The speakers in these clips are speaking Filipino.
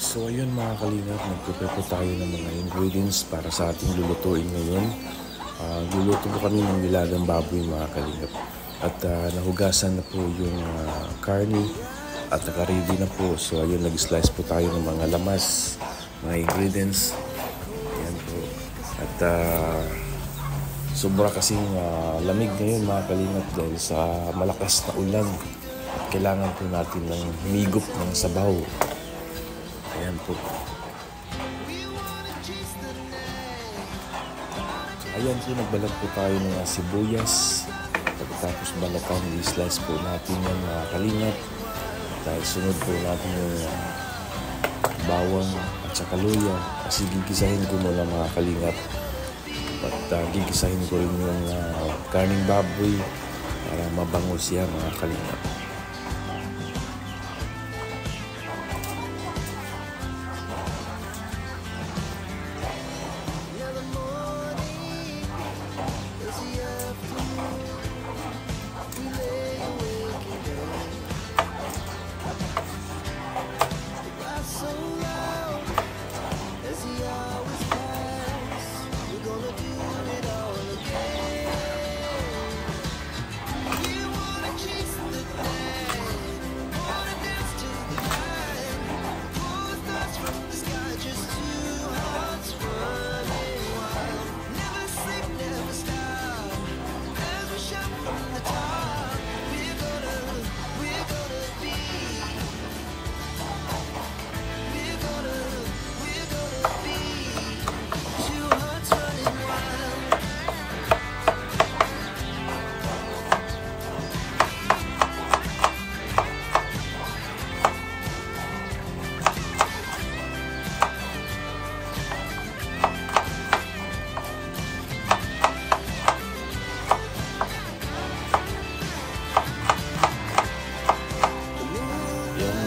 So ayun mga kalingap, nagprepare po tayo ng mga ingredients para sa ating lulutuin ngayon. Luluto po kami ng nilagang baboy mga kalingap. At nahugasan na po yung karne at naka-ready na po. So ayun, nag-slice po tayo ng mga lamas, mga ingredients. Ayan po. At sobra kasing lamig ngayon mga kalingap dahil sa malakas na ulan. At kailangan po natin ng humigop ng sabaw. Ayan po. Ayan po, nagbalat po tayo ng sibuyas. Pagkatapos balatan, i-slice po natin yung kalingap. Dahil sunod po natin yung bawang at saka luya. Kasi gigisahin ko muna mga kalingap. At gigisahin ko rin yung karning baboy para mabango siya mga kalingap.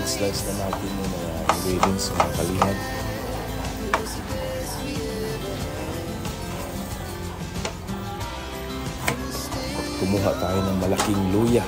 Slice na natin yung mga ingredients ng mga kalingap. Kumuha tayo ng malaking luya.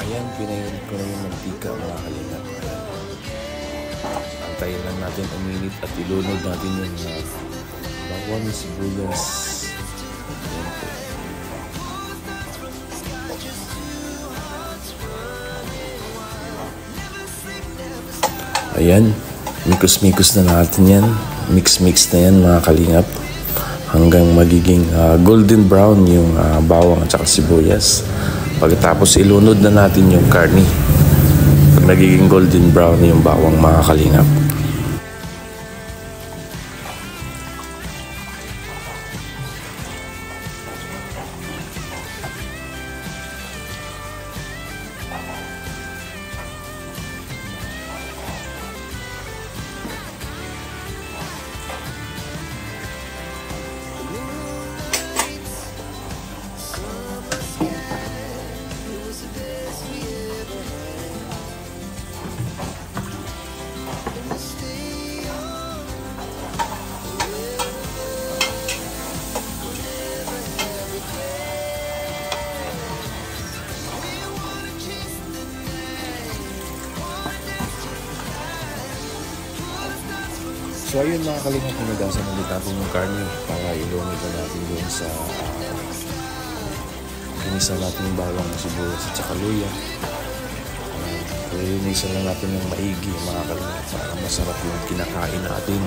Ayan, pinainit ko na yung mantika mga kalingap. Antayin lang natin uminit at ilunod natin yung bawang, sibuyas. Ayan po. Ayan, mikos-mikos na natin yan. Mix-mix na yan mga kalingap. hanggang magiging golden brown yung bawang at saka sibuyas. Pagkatapos ilunod na natin yung karni. Pag nagiging golden brown yung bawang, mga kalingap. So ayun, mga kalingap, hinugasan ulit natin yung karne para ilunod na natin doon sa kinisa natin yung bawang, sibuyas at saka luya. Linisan lang natin yung maigi, mga kalingap, para masarap yung kinakain natin.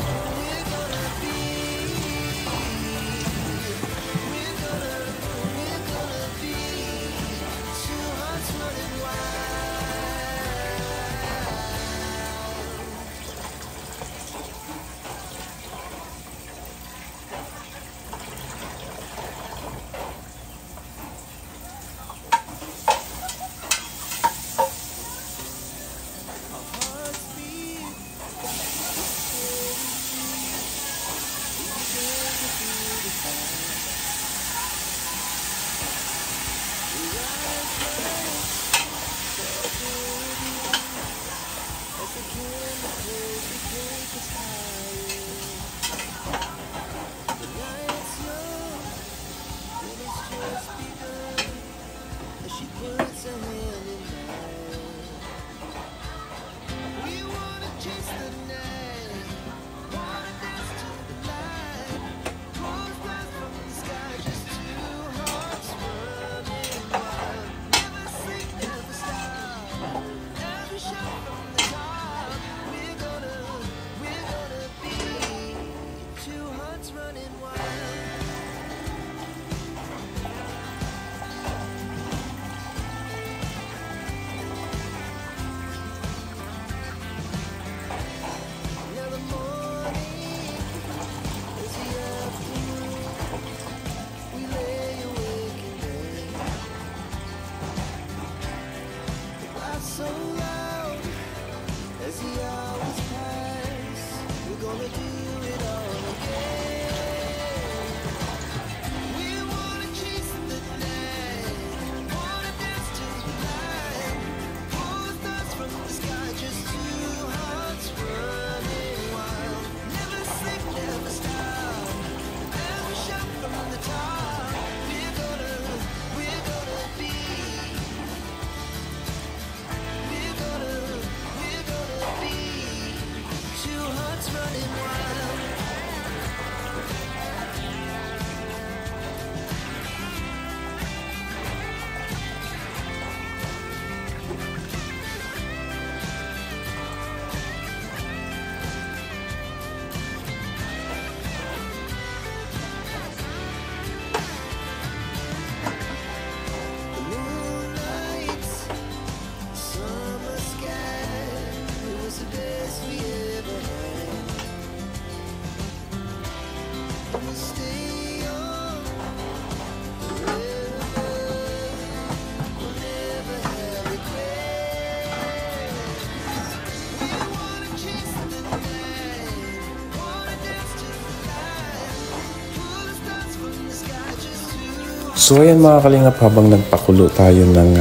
So ayan, mga kalingap, habang nagpakulo tayo ng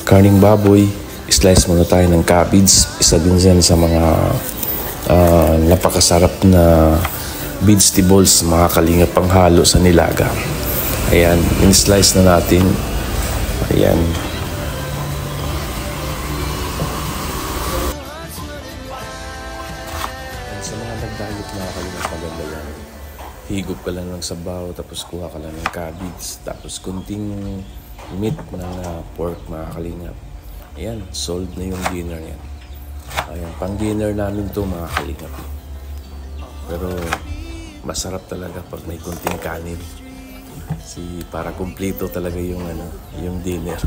karning baboy, slice muna tayo ng cabbage. Isa din yan sa mga napakasarap na vegetables, mga kalingap, panghalo sa nilaga. Ayan, in-slice na natin. Ayan. Sa mga nag-diet, mga kalingap, maganda yan. Higop ka lang ng sabaw, tapos kuha ka lang ng cabbage, tapos kunting meat ng pork, mga kalingap. Ayan, sold na yung dinner yan. Ayan, pang dinner namin to, mga kalingap. Pero masarap talaga pag may kunting kanin. Para kumpleto talaga yung yung dinner.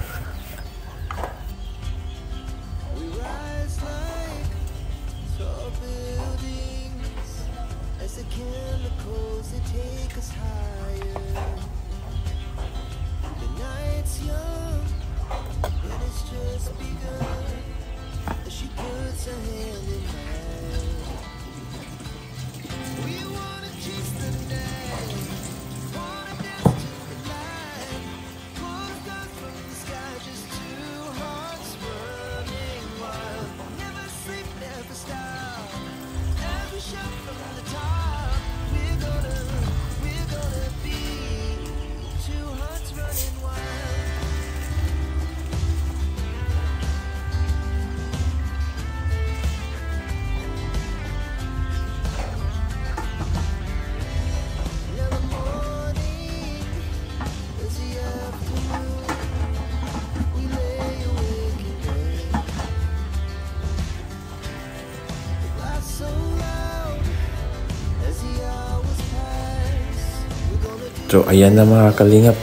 So ayan na mga kalingap,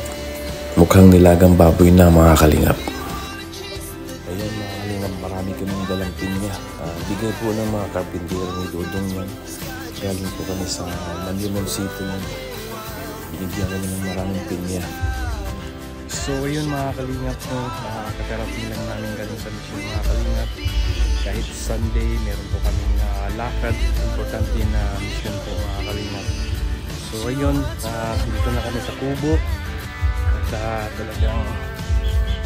mukhang nilagang baboy na mga kalingap. Ayan mga kalingap, marami kaming dalang pinya. Bigay po ng mga karpintero ni Dodong yan. Galing po kami sa Manlimon City. Binigyan kami ng maraming pinya. So ayun mga kalingap, kakarating lang namin galing sa mission mga kalingap. Kahit Sunday, meron po kaming lakad. Importante na mission po mga kalingap. So ayun, dito na kami sa Kubo. At talagang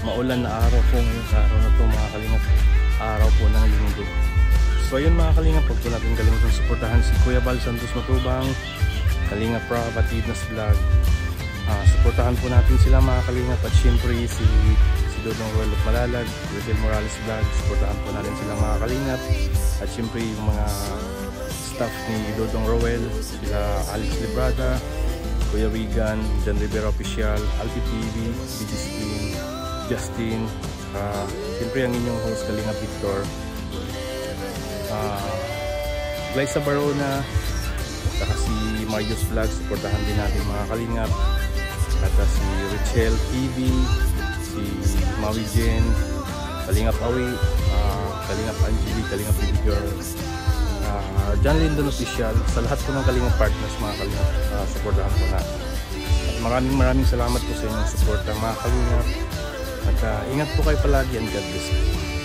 maulan na araw po ngayon sa araw na ito mga kalingap. Araw po ng linggo. So ayun mga kalingap, huwag po natin kalimutan suportahan si Kuya Bal Santos Matubang, Kalingap Rob at Idnas Vlog. Suportahan po natin sila mga kalingap. At syempre si Dodong Roel of Malalag, Rodel Morales Vlog. Suportahan po natin sila mga kalingap. At syempre yung mga staff ni Dodong Roel, sila Alex Librada, Kuya Wigan, John Rivera Official, Alti TV, BG Skin, Justin, siyempre ang inyong host Kalingap Victor, Glyza Barona, saka si Marius Vlog. Supportahan din natin mga kalingap. At si Richel TV, si Maui Jen, Kalingap Awi, Kalingap Angeli, Kalingap Baby Girl, John Lindon Official. Sa lahat po ng Kalingap partners mga kalingap, supportahan po natin. At maraming salamat po sa inyong support mga kalingap. At ingat po kayo palagi and God bless you.